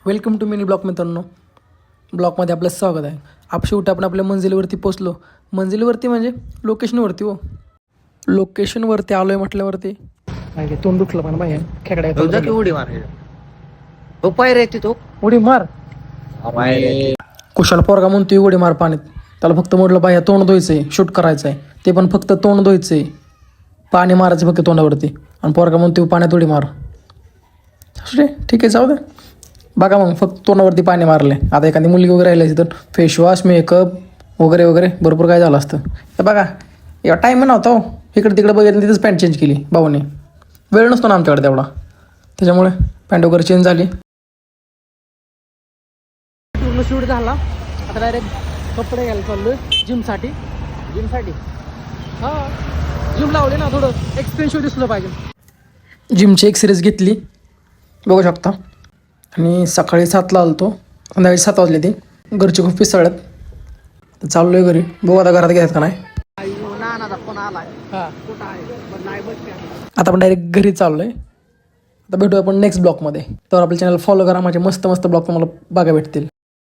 Welcome to mini block मित्रांनो. ब्लॉकमध्ये आपलं स्वागत आहे. शेवटी आपण आपल्या मंजिलीवरती पोचलो. मंजिलीवरती म्हणजे लोकेशनवरती. लोकेशनवरती आलो आहे म्हटल्यावरती माहिती तोंड दुखलं पण बाहेर खेकड्या उडी मार तो पायऱ्या येते तो उडी मार. कुशाल पोरगा म्हणतोय उडी मार पाण्यात. त्याला फक्त म्हटलं बाया तोंड धुवायचंय, शूट करायचं आहे. ते पण फक्त तोंड धुवायचंय, पाणी मारायचं फक्त तोंडावरती. आणि पोरगा म्हणतोय पाण्यात उडी मार. ठीक आहे जाऊ दे. बघा मग फक्त तोंडावरती पाणी मारले. आता एखादी मुलगी वगैरे राहिली तर फेसवॉश मेकअप वगैरे वगैरे भरपूर काय झालं असतं. तर बघा एवढा टाईम नव्हता हो. इकडे तिकडे बघितलं तिथंच पॅन्ट चेंज केली भाऊने. वेळ नसतो ना आमच्याकडे तेवढा, त्याच्यामुळे पॅन्ट वगैरे चेंज झाली. पूर्ण शूट झाला. आता डायरेक्ट कपडे घ्यायला चाललोय जिमसाठी. हां जिम लावले ना, थोडं एक्सपेन्सिव्ह दिसलं पाहिजे. जिमची एक सिरीज घेतली बघू शकता. आणि सकाळी 7ला आलो तो, संध्याकाळी 7 वाजले. ती घरची खूप पिसळत. तर चाललोय घरी. बघू आता घरात घ्यायचं का नाही. आता आपण डायरेक्ट घरी चाललोय. आता भेटूया आपण नेक्स्ट ब्लॉकमध्ये. तर आपल्या चॅनल फॉलो करा. माझे मस्त मस्त ब्लॉग तुम्हाला बघा भेटतील.